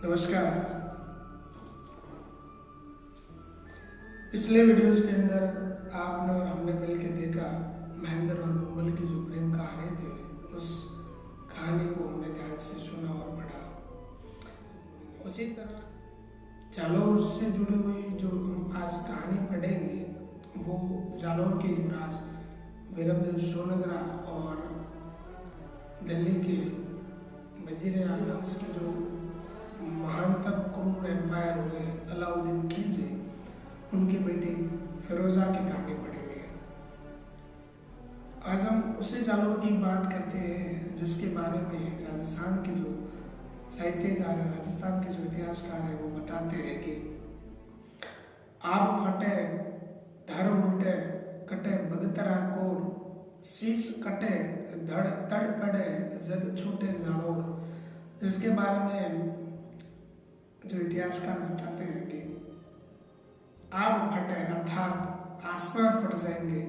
नमस्कार। पिछले वीडियोस के अंदर आपने और हमने मिलकर देखा महेंद्र और मुंबल की जो प्रेम कहानी थी, उस कहानी को हमने ध्यान से सुना और पढ़ा। उसी तरह जालौर से जुड़ी हुई जो हम आज कहानी पढ़ेंगे वो जालौर के युवराज वीरमदेव सोनगरा और दिल्ली के वजीर आजम के जो महानतम क्रूर एम्पायर हुए अलाउद्दीन खिलजी, उनकी बेटी फिरोजा की कहानी पढ़ेंगे। आज हम उसी जालौर की बात करते हैं जिसके बारे में राजस्थान के जो साहित्यकार है, राजस्थान के जो इतिहासकार है, वो बताते हैं कि आब फटे धर उल्टे कटे बगतरा कोर शीश कटे धड़ तड़ पड़े जद छूटे जालौर। जिसके बारे में जो इतिहासकार बताते हैं कि आब फटे अर्थात आसमान फट जाएंगे,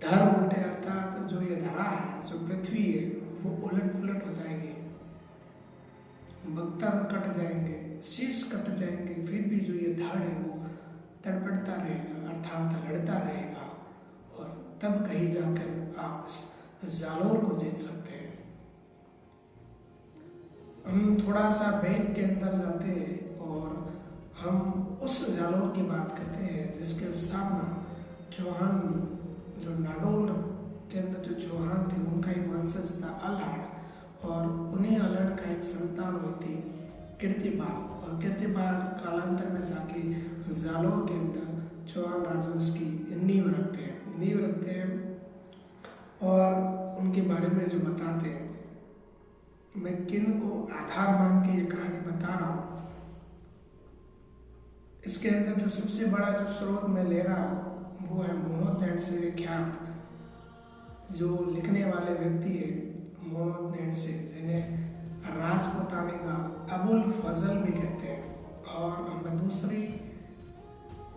धर उल्टे अर्थात जो ये धरा है, जो पृथ्वी है, वो उलट पुलट हो जाएगी, बख्तर कट जाएंगे, शीश कट जाएंगे, फिर भी जो ये धड़ है वो तड़पड़ता रहेगा अर्थात लड़ता रहेगा, और तब कहीं जाकर आप इस जालौर को जीत सकते हैं। हम थोड़ा सा बैग के अंदर जाते हैं और हम उस जालौर की बात करते हैं जिसके सामना चौहान, जो नाडोल के अंदर जो चौहान थे, उनका एक वंशज था अलाड़, और उन्हीं अलाड़ का एक संतान हुई थी कीर्तिपाल, और कीर्तिपाल कालांतर में जाके जालौर के अंदर चौहान राजवंश की नींव रखते हैं और उनके बारे में जो बताते हैं। मैं किन को आधार मान के ये कहानी बता रहा हूँ, इसके अंदर जो सबसे बड़ा जो स्रोत मैं ले रहा हूँ वो है मोहम्मद से ख्यात जो लिखने वाले व्यक्ति है मोहम्मद से, जिन्हें राजपुतानी का अबुल फजल भी कहते हैं। और मैं दूसरी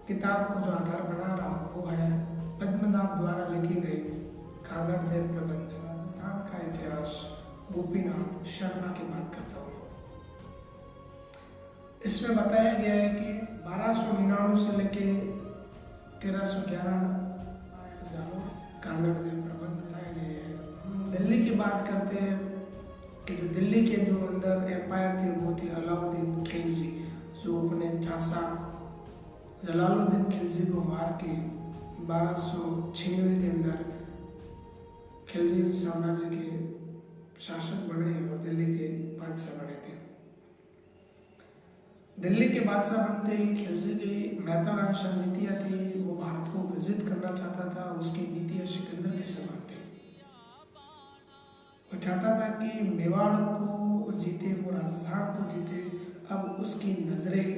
किताब को जो आधार बना रहा हूँ वो है पद्मनाभ द्वारा लिखी गई कांगड़ देव प्रबंध, राजस्थान का इतिहास, गोपीनाथ शर्मा की बात करता हूँ। इसमें बताया गया है कि 1299 से लेके 1311 जालौर कांगड़ देव प्रबंध बताए गए हैं। हम दिल्ली की बात करते हैं कि जो दिल्ली के जो अंदर एम्पायर थी वो थी अलाउद्दीन खिलजी, जो अपने चाचा जलालुद्दीन खिलजी को मार के 1296 के अंदर खिलजी साम्राज्य के शासक बने और दिल्ली के बादशाह बने थे। दिल्ली के बादशाह बनते ही खिलजी की महत्वाकांक्षा नीतियां थी, वो भारत को विजित करना चाहता था। उसकी नीतियां सिकंदर के समान थी। वो चाहता था कि मेवाड़ को जीते, वो राजस्थान को जीते। अब उसकी नजरें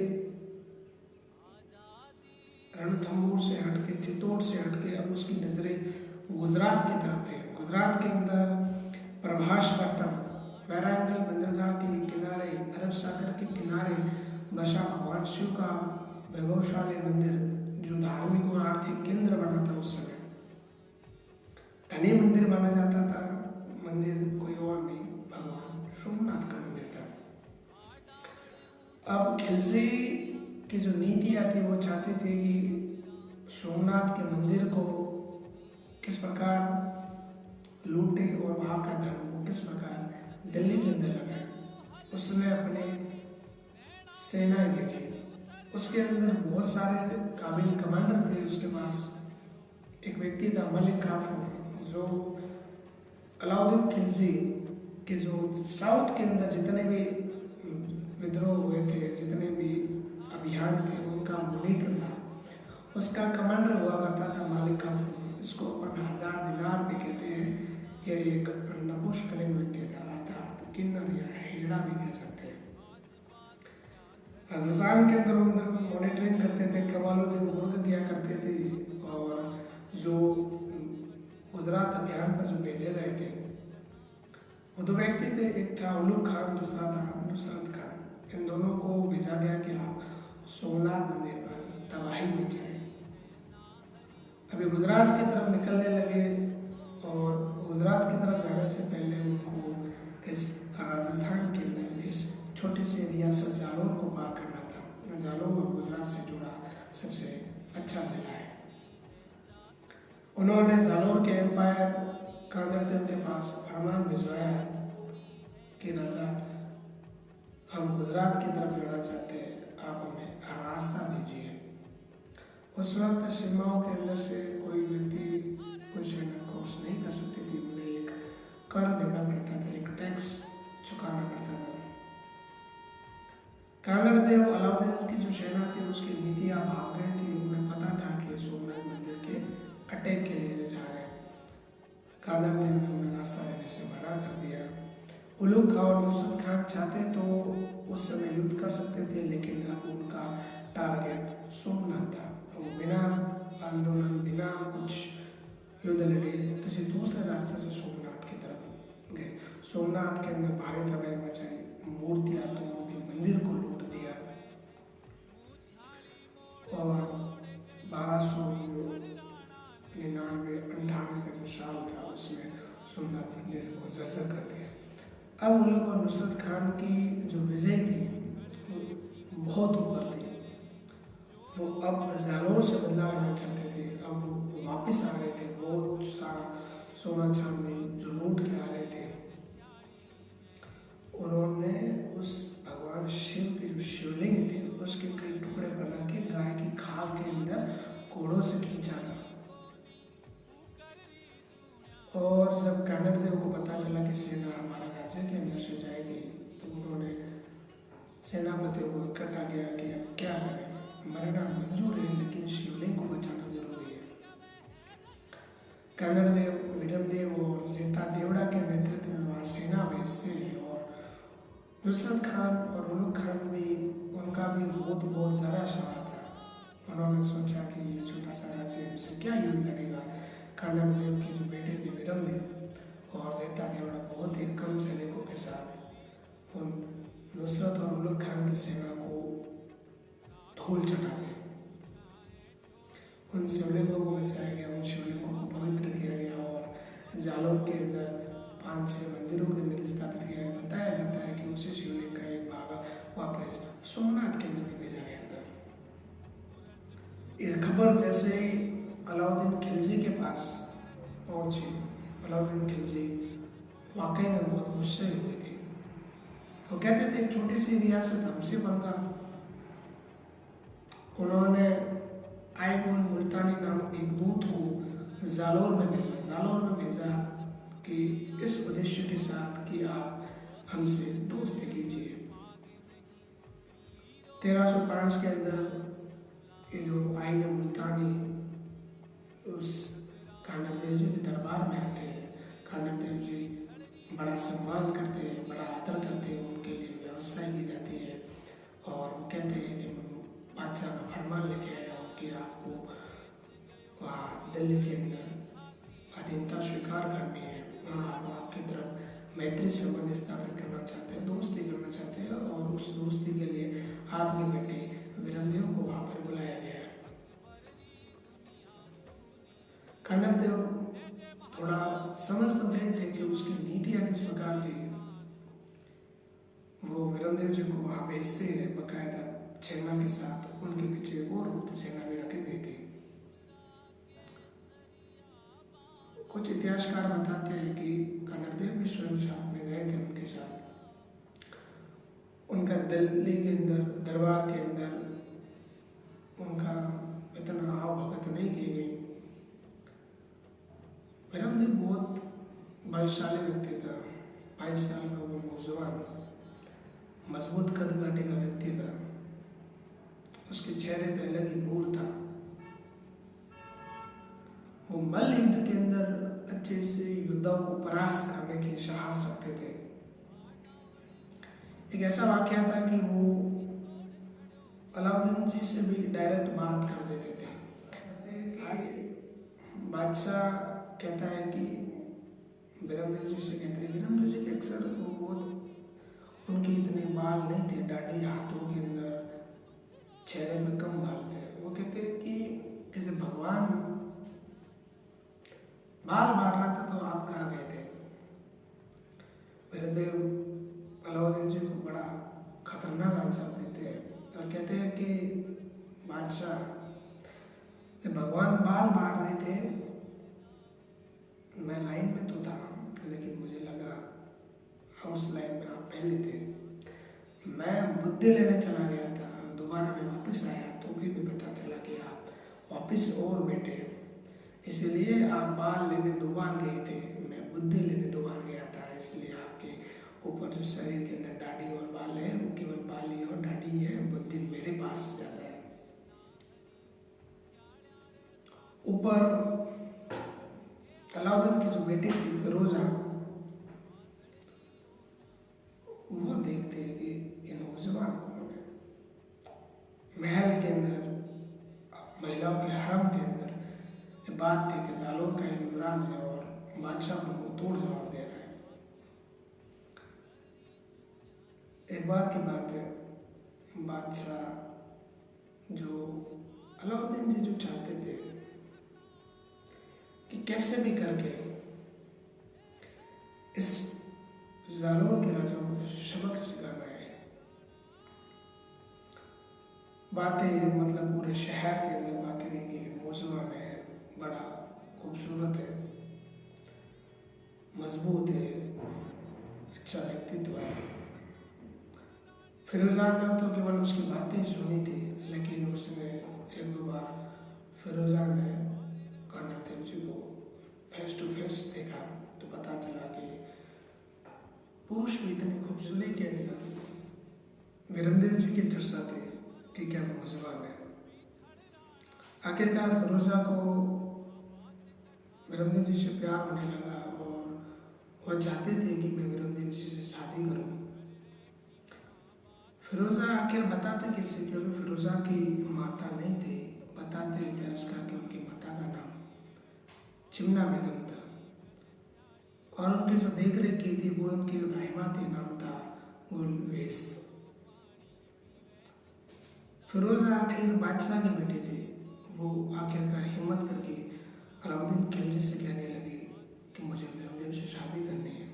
रणथंबोर से हटके, चित्तौड़ से हटके, अब उसकी नजरें गुजरात की तरफ थी। गुजरात के अंदर प्रभासपट्टनम, वैरांगल बंदरगाह के किनारे, अरब सागर के किनारे बसा भगवान शिव का वैभवशाली मंदिर, जो धार्मिक और आर्थिक केंद्र बना था उस समय। धनी मंदिर माना जाता था। मंदिर कोई और नहीं, भगवान सोमनाथ का मंदिर था। अब खिलजी की जो नीतियां थी वो चाहते थे कि सोमनाथ के मंदिर को किस प्रकार लूटे और वहाँ का धन वो किस प्रकार दिल्ली के अंदर लगाए। उसने अपने सेना भेजी, उसके अंदर बहुत सारे काबिल कमांडर थे। उसके पास एक व्यक्ति था मलिक काफूर, जो अलाउद्दीन खिलजी के जो साउथ के अंदर जितने भी विद्रोह हुए थे, जितने भी अभियान थे, उनका मॉनिटर था। उसका कमांडर हुआ करता था मलिक काफूर। इसको अपन 1000 दिनार भी कहते हैं। यह एक नपुंसकलिंग व्यक्ति था, अर्थात किन्नर या हिजड़ा भी कह सकते हैं। राजस्थान के अंदर मॉनिटरिंग करते थे, कमालुद्दीन दुर्ग किया करते थे, और जो गुजरात अभियान पर जो भेजे गए थे वो दो व्यक्ति थे। एक था उलूग खान, दूसरा था नुसरत खान। इन दोनों को भेजा गया कि आप सोमनाथ मंदिर पर तबाही मचाएं। अभी गुजरात की तरफ निकलने लगे, और गुजरात की तरफ जाने से पहले उनको इस राजस्थान के अंदर इस छोटे से एरिया जिला जालोर को पार करना था। जालोर और गुजरात से जुड़ा सबसे अच्छा जिला है। उन्होंने जालोर के एम्पायर कांगड़देव के पास फरमान भिजवाया कि राजा, हम गुजरात की तरफ जाना चाहते हैं, आप हमें रास्ता दीजिए। उस वक्त सीमाओं के अंदर से कोई व्यक्ति कोई सेना क्रॉस नहीं कर सकती थी। उन्हें एक कर देना पड़ता था, एक टैक्स चुकाना पड़ता था। कांगड़देव अलाउद्दीन की जो सेना थी उसकी नीतियां भाग गई थी। उन्हें पता था कि सोमनाथ मंदिर के अटैक के लिए जा रहे हैं। कांगड़देव ने उन्हें रास्ता देने से मना कर दिया। उलुग खां और नुसरत खान चाहते तो उस समय युद्ध कर सकते थे, लेकिन अब उनका टारगेट सोमनाथ था। वो बिना आंदोलन, बिना कुछ युद्ध लड़े किसी दूसरे रास्ते से सोमनाथ की तरफ गए। सोमनाथ के अंदर भारी तबाही मचाई, मूर्तियां तोड़ दी, मंदिर को लूट दिया और 1299-98 का जो साल था उसमें सोमनाथ मंदिर को जर्जर कर दिया। अब उन लोग और नुसरत खान की जो विजय थी वो बहुत ऊपर थी। वो अब जालोर से बदला लेना चाहते थे। अब वो वापस आ रहे थे, बहुत सारा सोना चांदी जो लूट के आ रहे थे। उन्होंने उस भगवान शिव की जो शिवलिंग थी उसके कई टुकड़े बना के गाय की खाल के अंदर घोड़ों से खींचा था। और जब कांगड़देव को पता चला कि सेना हमारे राज्य के अंदर से जाएगी तो उन्होंने सेनापति को इकट्ठा किया कि अब क्या करें, मरना मंजूर है लेकिन शिवलिंग को बचाना जरूरी है। कांगड़देव, विरमदेव और जेता देवड़ा के नेतृत्व में वहाँ सेना भेजते हैं और नुसरत खान और उलुग खान भी, उनका भी बहुत ज़्यादा सवाल था। उन्होंने सोचा कि ये छोटा सा राज्य हमसे क्या युद्ध लड़ेगा। कांगड़देव के जो बेटे थे विरमदेव और जेता देवड़ा बहुत ही कम सैनिकों के साथ उन नुसरत और उलुग खान की सेना को धूल चटा दिया। उन शिवलिंगों को बचाया गया, उन शिवलिंगों को पवित्र किया गया और जालोर के अंदर 5-6 मंदिरों के अंदर स्थापित किया गया। बताया जाता है कि उसी शिवलिंग का एक भाग वापस सोमनाथ के अंदर भेजा गया था। यह खबर जैसे ही अलाउद्दीन खिलजी के पास पहुंची, अलाउद्दीन खिलजी वाकई में बहुत गुस्से हुए थे। वो कहते थे एक छोटी सी रियासत हमसे बनगा। उन्होंने आईगुल मुल्तानी नामक एक दूत को जालोर में भेजा कि इस उद्देश्य के साथ कि आप हमसे दोस्ती कीजिए। 1305 के अंदर ये जो आईन मुल्तानी उस कांगड़देव जी के दरबार में आते हैं। कांगड़देव जी बड़ा सम्मान करते हैं, बड़ा आदर करते हैं, उनके लिए व्यवस्था की जाती है और वो कहते हैं कि बादशाह का फरमान लेके आया हूँ कि आपको वहाँ दिल्ली के अंदर अधीनता स्वीकार करनी है और आप आपकी तरफ मैत्री संबंध स्थापित करना चाहते हैं, दोस्ती करना चाहते हैं और उस दोस्ती के लिए आपके बेटे विरमदेव को वहाँ पर बुलाया गया है। कांगड़देव थोड़ा समझ तो गए थे कि उसकी नीतियाँ किस प्रकार थी। वो विरमदेव जी को वहाँ भेजते हैं बकायदा सेना के साथ। उनके पीछे एक और गुप्त सेना भी रखी गई थी। कुछ इतिहासकार बताते हैं कि कांगड़देव भी स्वयं साथ में गए थे उनके साथ। उनका दिल्ली के अंदर दरबार के अंदर उनका इतना आवभगत नहीं की गई। विरमदेव बहुत बलशाली व्यक्ति था। 22 साल का वो नौजवान मजबूत कदकाठी का व्यक्ति था। उसके चेहरे पे अलग ही नूर था। वो मल्ल युद्ध के अंदर अच्छे से योद्धाओं को परास्त करने की साहस रखते थे। एक ऐसा वाकया था कि वो अलाउद्दीन जी से भी डायरेक्ट बात कर देते थे। आज बादशाह कहता है कि विरमदेव जी से कहते हैं, विरमदेव जी के अक्सर वो बहुत उनके इतने बाल नहीं थे, दाढ़ी हाथों के अंदर, चेहरे में कम बाल थे। वो कहते हैं कि जैसे भगवान बाल बांट रहा था तो आप कहाँ गए थे। विरमदेव अलाउद्दीन जी को बड़ा खतरनाक बादशाह, जब भगवान बाल बांट रहे थे, मैं लाइन में तो था, लेकिन मुझे लगा उस लाइन में आप पहले थे। मैं बुद्धि लेने चला गया था, दोबारा मैं वापस आया तो भी पता चला कि आप वापस और बैठे, इसलिए आप बाल लेने 2 बार गए थे, मैं बुद्धि लेने 2 बार गया था। इसलिए आपके ऊपर जो शरीर के अंदर दाढ़ी और बाल है वो केवल बाल ही और दाढ़ी ही है, बुद्धि मेरे पास ज्यादा है। ऊपर अलाउद्दीन की जो बेटी थी फिरोजा, वो देखते हैं कि ये नौजवान कौन है। महल के अंदर, महिलाओं के हरम के अंदर ये बात थी कि जालोर का एक युवराज है और बादशाह उनको तोड़ जवाब दे रहा है। एक बार की बात है, बादशाह जो अलाउद्दीन जी जो चाहते थे कि कैसे भी करके इस जालोर के राजा को सबक सिखाना है। बातें मतलब पूरे शहर के अंदर बातें रही कि नौजवान है, बड़ा खूबसूरत है, मजबूत है, अच्छा व्यक्तित्व है। फिरोजा ने तो केवल उसकी बातें सुनी थी, लेकिन उसने 1-2 बार फिरोजा ने कानरदेव जी को फेस टू फेस देखा तो पता चला कि पुरुष भी इतनी खूबसूरती के अंदर वीरमदेव जी के जैसा थे कि क्या नौजवान है। आखिरकार फिरोजा को वीरमदेव जी से प्यार होने लगा और वह चाहते थे कि मैं वीरमदेव जी से शादी करूं। फिरोजा आखिर बताते किसी, क्योंकि फिरोजा की माता नहीं थी, बताते इतिहासकार कि उनकी माता का नाम चिमना बेगम था और उनकी जो देख रेख की थी वो उनकी दाहिमा थी, नाम था गुलवेस। फिरोजा आखिर बादशाह की बेटी थी, वो आखिरकार हिम्मत करके अलाउद्दीन खिलजी से कहने लगी कि मुझे वीरमदेव से शादी करनी है।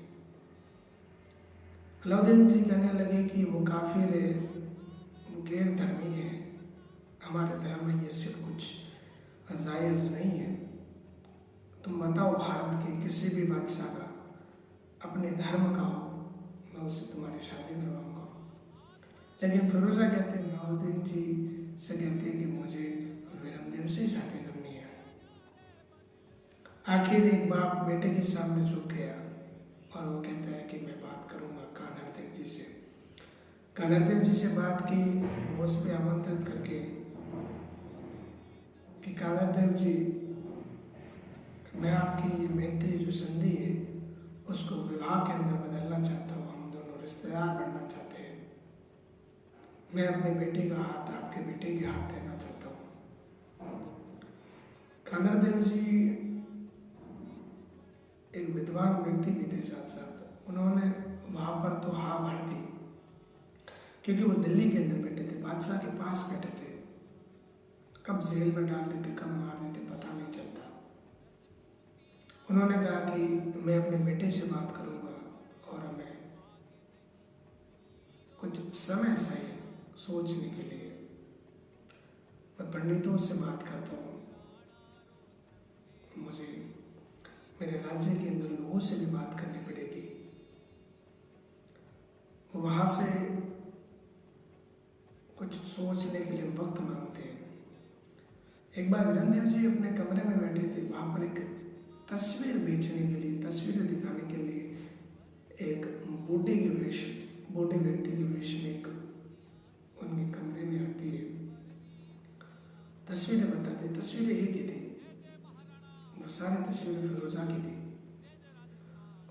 अलाउद्दीन जी कहने लगे कि वो काफिर है, वो गैर धर्मी है, हमारे धर्म में ये सब कुछ जायज़ नहीं है। तुम बताओ भारत के किसी भी बादशाह का अपने धर्म का हो, मैं उससे तुम्हारी शादी करवाऊंगा। लेकिन फिरोजा कहते हैं, अलाउद्दीन जी से कहते हैं कि मुझे वीरमदेव से ही शादी करनी है। आखिर एक बाप बेटे के सामने झुक गया और वो कहता है कि मैं बात करूंगा कानरदेव जी से। कानरदेव जी से बात की, भोज पे आमंत्रित करके कि कानरदेव जी, मैं आपकी मैत्री जो संधि है उसको विवाह के अंदर बदलना चाहता हूँ, हम दोनों रिश्तेदार बनना चाहते हैं। मैं अपने बेटे का हाथ आपके बेटे के हाथ देना चाहता हूँ। कानरदेव जी एक विद्वान व्यक्ति भी थे, साथ साथ उन्होंने वहां पर तो हाँ भर दी, क्योंकि वो दिल्ली के अंदर बैठे थे, बादशाह के पास बैठे थे। कब जेल में डाल देते, कब मार देते, पता नहीं चलता। उन्होंने कहा कि मैं अपने बेटे से बात करूंगा और हमें कुछ समय चाहिए सोचने के लिए। मैं पंडितों से बात करता हूँ, मुझे मेरे राज्य के अंदर लोगों से भी बात करनी पड़ेगी। वहां से कुछ सोचने के लिए वक्त मांगते हैं। एक बार वीरमदेव जी अपने कमरे में बैठे थे, वहां पर एक तस्वीर बेचने के लिए, तस्वीरें दिखाने के लिए एक बूढ़े व्यक्ति के वेश में एक उनके कमरे में आती है, तस्वीरें बताती। तस्वीरें एक ही थी, वो सारी तस्वीरें फिरोजा की थी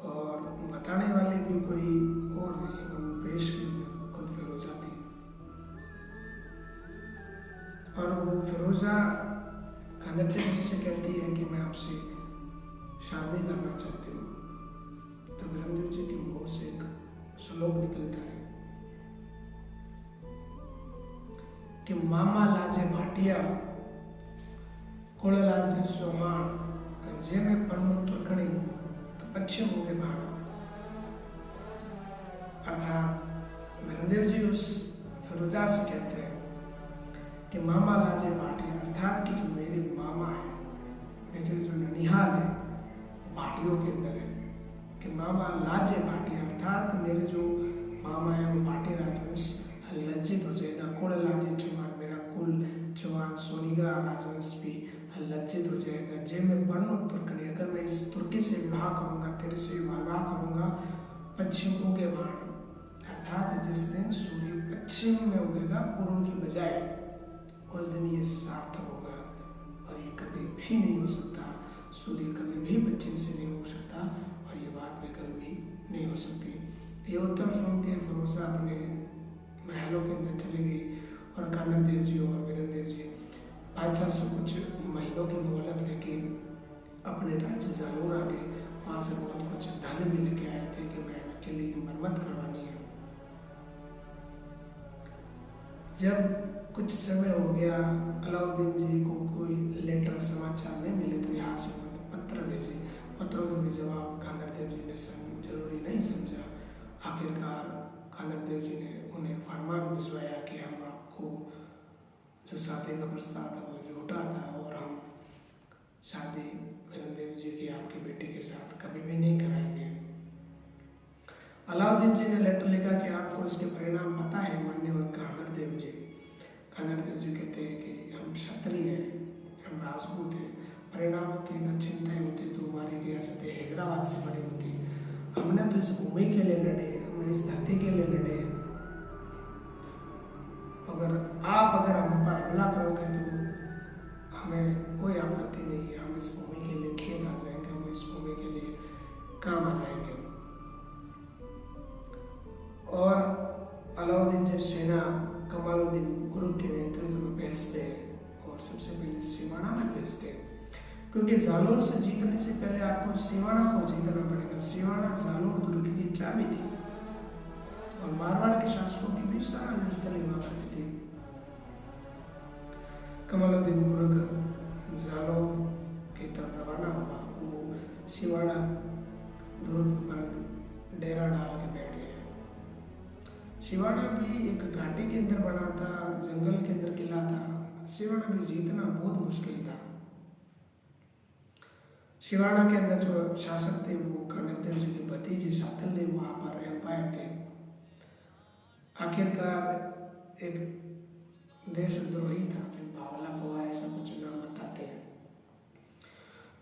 और बताने वाले भी कोई और नहीं, उन वेश में खुद फिरोजा थी। और वो फिरोजा कानरदेव जी से कहती है कि मैं आपसे शादी करना चाहती हूँ। तो वीरमदेव जी के मुंह से एक श्लोक निकलता है कि मामा लाजे भाटिया कुल लाजे सोहान, जे में पन्नू तुरकणी तो पश्चिम होंगे भाण। अर्थात वीरमदेव जी उस फिरोजा से कहते हैं कि मामा लाजे भाटिया, अर्थात कि जो मेरे मामा है, मेरे जो ननिहाल है भाटियों के अंदर है, कि मामा लाजे भाटिया अर्थात मेरे जो मामा है वो भाटी राजवंश लज्जित हो जाएगा। कुल लाजे चौहान, मेरा कुल चौहान सोनीग्रा राजवंश भी लज्जित हो जाएगा। जे मैं पढ़ू तुर्कनी, अगर मैं इस तुर्की से विवाह करूंगा, तेरे से विवाह करूंगा, पश्चिम उगे बाण, अर्थात जिस दिन सूर्य पश्चिम में उगेगा पूर्व की बजाय, उस दिन ये सार्थक होगा। और ये कभी भी नहीं हो सकता, सूर्य कभी भी पश्चिम से नहीं उग सकता, और ये बात भी कभी भी नहीं हो सकती। ये उत्तर सुन के फिरोजा अपने महलों के अंदर चली गई, और कानर देव जी और वीरेंद्र देव जी बादशाह से कुछ महीनों की मोहलत लेके अपने राज्य जालोर आ गए। वहाँ से बहुत कुछ धन भी लेके आए थे कि मैं किले की मरम्मत करवानी है। जब कुछ समय हो गया, अलाउद्दीन जी को कोई लेटर समाचार नहीं मिले, तो यहाँ से उन्होंने पत्र भेजे। पत्रों के भी जवाब खानर देव जी ने जरूरी नहीं समझा। आखिरकार खानर देव जी ने उन्हें फरमान भिजवाया कि हम आपको जो शादी का प्रस्ताव था वो झूठा था, और हम शादी वीरेंद्र देव जी की आपकी बेटी के साथ कभी भी नहीं कराएंगे। अलाउद्दीन जी ने लेटर लिखा कि आपको इसके परिणाम पता है माननीय खानर देव जी। खानर देव जी कहते हैं कि हम क्षत्रिय हैं, हम राजपूत हैं, परिणाम की अगर चिंताएं होती तो हमारी रियासत हैदराबाद से बड़ी होती। हमने तो इस भूमि के लिए लड़े, हमने इस धरती के लिए लड़े। अगर हम पर हमला करोगे तो हमें कोई आपत्ति नहीं है, हम इस भूमि के लिए खेत आ जाएंगे, हम इस भूमि के लिए काम आ जाएंगे। और अलाउद्दीन जी सेना कमालुद्दीन गुरु के नेतृत्व में भेजते हैं, और सबसे पहले सिवाना में भेजते हैं, क्योंकि जालोर से जीतने से पहले आपको सिवाना को जीतना पड़ेगा। सिवाना जालोर दुर्ग की चाबी थी, और मारवाड़ के शासकों की भी सारा स्थली हुआ करती थी। कमालुद्दीन गुरु जालोर की तरफ रवाना हुआ। वो सिवाना दुर्ग पर डेरा डाल के बैठ गए। सिवाना भी एक घाटी के अंदर बना था, जंगल के अंदर किला था। सिवाना भी जीतना बहुत मुश्किल था। सिवाना के अंदर जो शासक थे वो खानर देव जी के भतीजे शातल देव वहाँ पर एम्पायर थे। आखिरकार एक देशद्रोही था, बावला पोहा ऐसा कुछ नाम बताते हैं,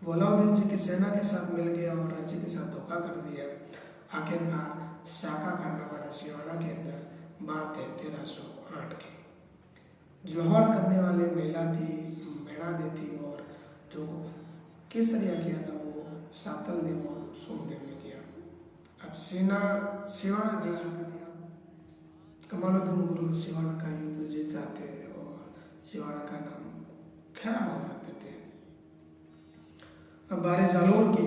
वो अलाउद्दीन जी की सेना के साथ मिल गया और राज्य के साथ धोखा कर दिया। आखिरकार साका करना पड़ा सिवाना के अंदर। बात है 1308 की। जौहर करने वाले महिला थी मैणा थी, और जो केसरिया किया था वो सातल देव और सोमदेव ने किया। अब सेना सिवाना जीत चुकी थी। कमालुद्दीन गुरु सिवाना का युद्ध जीत जाते और सिवाना का नाम खैराबाद रख देते। अब बारे जालोर की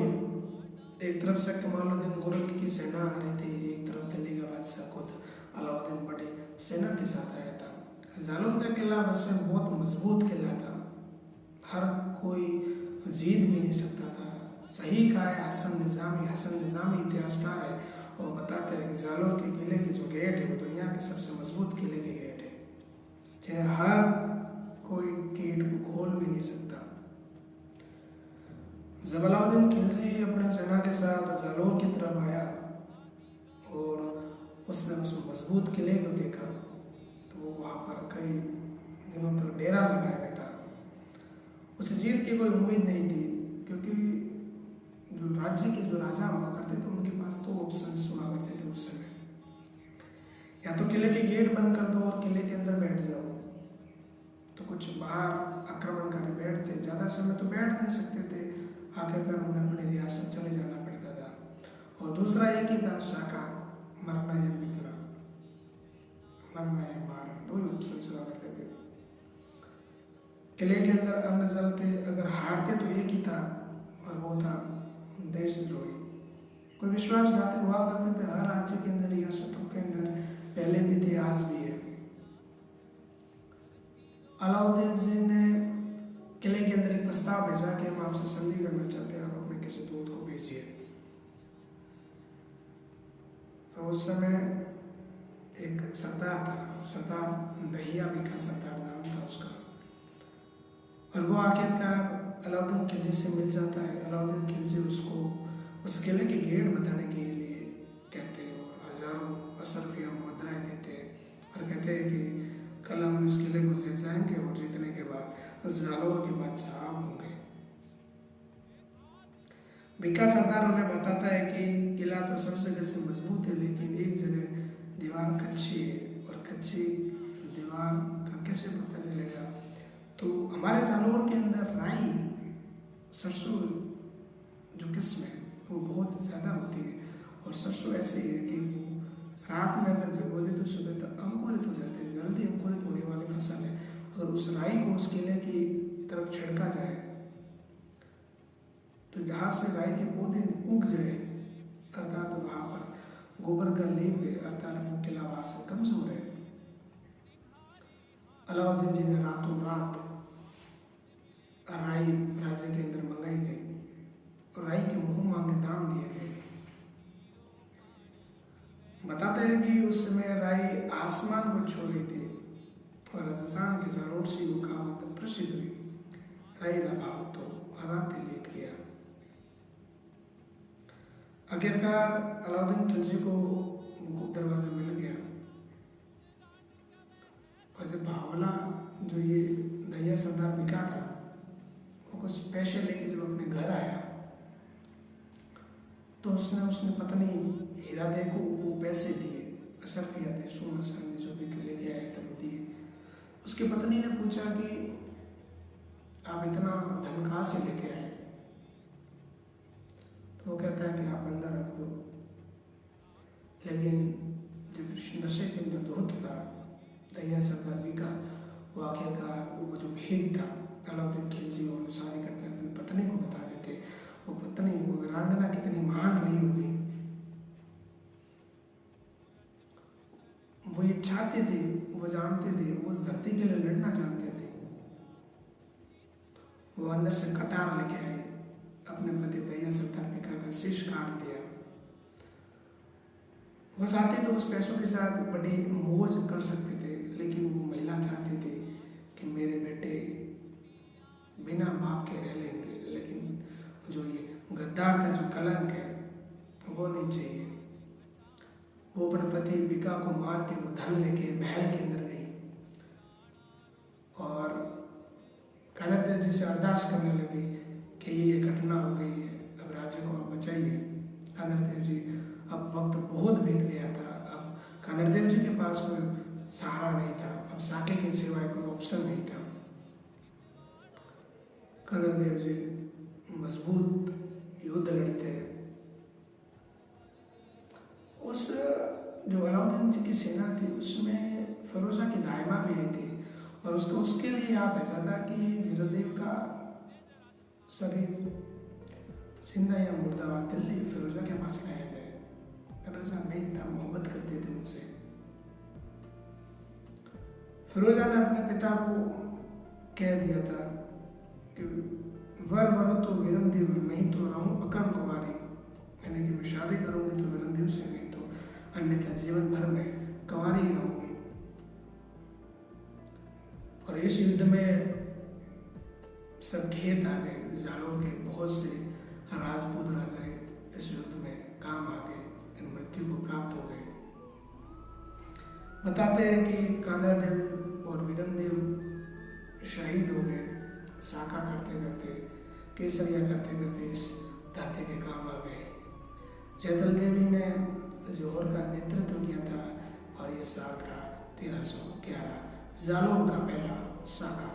एक तरफ से कमालुद्दीन गुरु की सेना आ रही थी, एक तरफ दिल्ली का बादशाह खुद अलाउद्दीन बड़ी सेना के साथ आया था। जालोर का किला वैसे बहुत मजबूत किला था, हर कोई जीत भी नहीं सकता था। सही कहा है हसन निजामी इतिहासकार है, और बताते हैं कि जालोर के किले के जो गेट है वो दुनिया के सबसे मजबूत किले के गेट है, जिन्हें हर कोई गेट को खोल भी नहीं सकता। जब अलाउद्दीन खिलजी अपने सेना के साथ जालोर की तरफ आया और उसने उस मजबूत किले को देखा, तो वो वहाँ पर कई दिनों तक डेरा लगाया बैठा। उसे जीत की कोई उम्मीद नहीं थी, क्योंकि जो राज्य के जो राजा हुआ करते थे उनके पास तो ऑप्शंस हुआ करते थे उस समय, या तो किले के गेट बंद कर दो और किले के अंदर बैठ जाओ, तो कुछ बाहर आक्रमणकारी बैठते, ज़्यादा समय तो बैठ नहीं सकते थे, आखिरकार उन्हें अपनी रियासत चले जाना पड़ता था। और दूसरा एक ही था शाका, मरना या मिटना, मरना या मारना, दो ही ऑप्शन हुआ करते थे। किले के अंदर अन्न जल थे, अगर हारते तो एक ही था और वो था देशद्रोही। कोई विश्वासघाती हुआ करते थे हर राज्य के अंदर, रियासतों के अंदर, पहले भी थे आज भी है। अलाउद्दीन जी ने किले के अंदर एक प्रस्ताव भेजा कि हम आपसे संधि करना चाहते हैं, आप अपने किसी दूत को भेजिए। तो उस समय एक सरदार था, सरदार दहिया भी का सरदार था, नाम था उसका। और वो आखिरकार अलाउद्दीन खिलजी से मिल जाता है। अलाउद्दीन खिलजी उसको उस किले के गेट बताने के लिए कहते हैं और हजारों अशरफिया मुद्राएं देते हैं और कहते हैं कि कल हम इस किले को जीत जाएंगे और जीतने के बाद जालोर के बादशाह आप होंगे। भिक्का सरदार उन्हें बताता है कि किला तो सब जगह से मजबूत है, लेकिन एक जगह दीवार कच्ची है और कच्ची दीवार का कैसे पता चलेगा। तो हमारे जालोर के अंदर राई सरसों जो किस्म है वो बहुत ज़्यादा होती है और सरसों ऐसी है कि वो रात में अगर भिगो दे तो सुबह तक अंकुरित हो जाते हैं, जल्दी अंकुरित होने वाली फसल है। अगर उस राई को उस किले की तरफ छिड़का जाए तो जहाँ से राई के पौधे उग जाए, अर्थात वहाँ पर गोबर का लेप है, अर्थात वो किला वहाँ से कमजोर है। अलाउद्दीन जी ने रातों रात राई राजा के अंदर मंगाई गई और राई के मुंह मांगे दाम दिए गए। बताते हैं कि उस समय राई आसमान को छू रही थी और राजस्थान के जालोर से वो कहावत प्रसिद्ध हुई, राई का भाव तो रात ही बीत गया। आखिरकार अलाउद्दीन खिलजी को गुप्त दरवाजा मिल गया और जब भावला जो ये दैया सरदार बिका था वो कुछ पैसे लेके जब अपने घर आया तो उसने पत्नी हीरा दे को वो पैसे दिए, अशरफिया थे, सोना चांदी जो भी लेके आए थे वो दिए। उसकी पत्नी ने पूछा कि आप इतना धन कहाँ से लेके आए। तो वो कहता है कि आप अंदर रख दो। लेकिन जब नशे के अंदर धोत था दैया सरदार बिका, वो आखिरकार वो जो भेद था अलाउद्दीन खिलजी और सारी घटना अपनी पत्नी को बता देते। वो पत्नी वो वीरांगना कितनी महान रही होगी, वो ये चाहते थे, वो जानते थे, वो उस धरती के लिए लड़ना चाहते थे। वो अंदर से कटार लेके आए, अपने पति दैया सरदार बिका का शीश काट दिया। वो चाहते तो उस पैसों के साथ बड़ी मौज कर सकते थे, लेकिन वो महिला चाहती थी कि मेरे बेटे बिना बाप के रह लेंगे, लेकिन जो ये गद्दार का जो कलंक है वो नहीं चाहिए। वो अपने पति बिका को मार के वो धन लेके महल के अंदर गई और कानरदेव जी से अरदास करने लगी कि ये घटना हो गई है, अब राज्य को आप बचाइए। कानरदेव जी अब वक्त बहुत बीत गया था, अब कानरदेव जी के पास कोई सहारा नहीं था, अब साके के सिवाय कोई ऑप्शन नहीं था। कानरदेव जी मजबूत युद्ध लड़ते हैं। उस जो अलाउद्दीन जी की सेना थी उसमें फिरोजा की दायमा भी आई थी और उसके लिए यहाँ भेजा था कि वीरदेव का शरीर जिंदा या मुर्दाबाद दिल्ली फिरोजा के पास लाया जाए। फिरोजा नहीं था, मोहब्बत करते थे उनसे। फिरोजा ने अपने पिता को कह दिया था कि वर वरो तो वीरमदेव, नहीं तो रहूं अकड़ कुंवारी, यानी कि मैं शादी करूंगी तो वीरमदेव से, नहीं तो अन्यथा जीवन भर में कुंवारी ही रहूंगी। और इस युद्ध में सब खेत आ गए, जालोर के बहुत से राजपूत राजा इस युद्ध में काम आ गए, इन मृत्यु को प्राप्त हो गए। बताते हैं कि कांद्रादेव और वीरमदेव शहीद हो गए, साका करते करते, केसरिया करते करते इस धरती के काम आ गए। जयदल देवी ने जोहर का नेतृत्व किया था और ये साल था 1311, जालोर का पहला साका।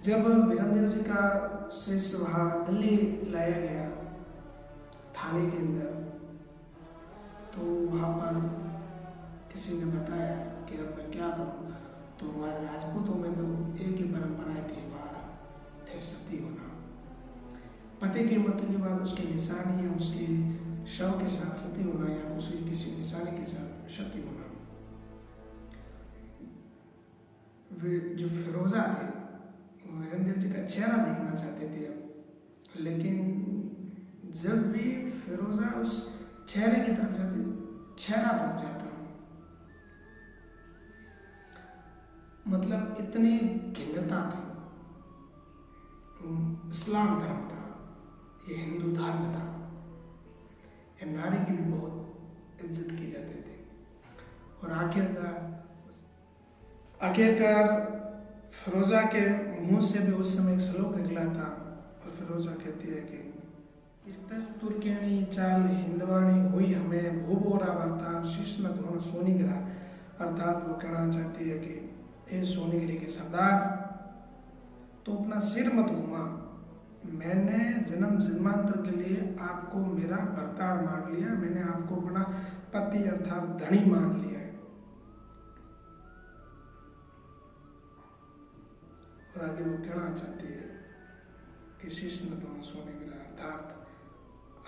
जब वीरमदेव जी का शिष्य वहाँ दिल्ली लाया गया थाने के अंदर, तो वहाँ पर किसी ने बताया कि अब मैं क्या करूँ। तो हमारे राजपूतों में तो एक ही परंपराएं थी, वहाँ थे सती होना। पति की मृत्यु के बाद उसकी निशानी या उसके शव के साथ सती होना या उसकी किसी निशानी के साथ सती होना। वे जो फिरोजा थे वीरमदेव जी का चेहरा देखना चाहते थे अब, लेकिन जब भी फिरोजा उस चेहरे की तरफ जाते चेहरा रुक जाता। मतलब इतनी भिन्नता थी। इस्लाम धर्म था, ये हिंदू धर्म था, ये नारी की भी बहुत इज्जत की जाती थी। और आखिरकार फिरोजा के मुंह से भी उस समय एक श्लोक निकला था, और फिरोजा कहती है कि तुर्कियाणी चाल हिंदवाणी हुई हमें भूबोरा वर्ता शीश में धोना सोनीगिरा। अर्थात वो कहना चाहती है कि हे सोनीगिरी के सरदार, तो अपना सिर मत घुमा, मैंने जन्म जन्मांतर के लिए आपको मेरा भरतार मान लिया, मैंने आपको अपना पति अर्थात धनी मान लिया है। और आगे वो कहना चाहती है कि शीश में दोनों सोने गिरा, अर्थात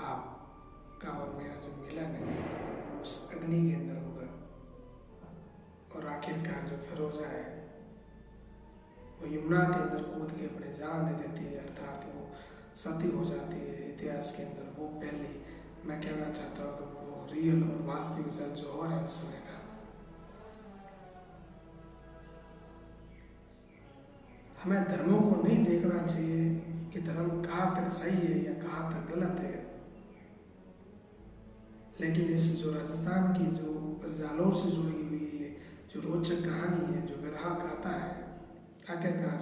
आपका और मेरा जो मिलन है उस अग्नि के अंदर होगा। और आखिरकार जो फिरोजा है वो यमुना के अंदर कूद के अपने जान दे देती है, अर्थात वो सती हो जाती है। इतिहास के अंदर वो पहले, मैं कहना चाहता हूँ कि वो रियल और वास्तविक सच जो हो रहा है उस समय का। हमें धर्मों को नहीं देखना चाहिए कि धर्म कहाँ तक सही है या कहाँ तक गलत है, लेकिन इस जो राजस्थान की जो जालौर से जुड़ी हुई है जो रोचक कहानी है, जो विरहा गाथा है, आखिरकार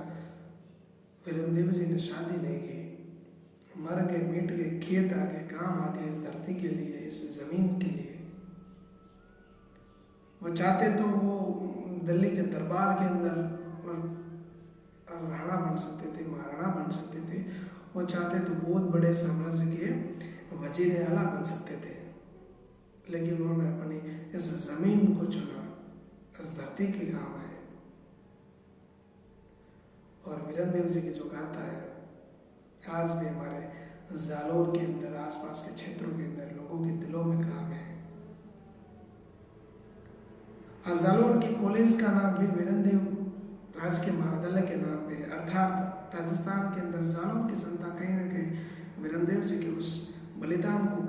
वीरमदेव जी ने शादी नहीं की, मर गए, मिट गए, खेत आ गए, काम आ गए, इस धरती के लिए, इस जमीन के लिए। वो चाहते तो वो दिल्ली के दरबार के अंदर राणा बन सकते थे, महाराणा बन सकते थे, वो चाहते तो बहुत बड़े साम्राज्य के वजीर आला बन सकते थे, लेकिन उन्होंने अपनी इस जमीन को चुना, इस धरती के काम है। और वीरमदेव जी की जो गाथा है आज भी हमारे जालौर के अंदर, आसपास के क्षेत्रों के अंदर लोगों के दिलों में काम है। जालौर के कॉलेज का नाम भी वीरमदेव राजकीय महाविद्यालय के नाम पे, अर्थात राजस्थान के अंदर जालौर की जनता कहीं ना कहीं वीरमदेव जी के उस बलिदान को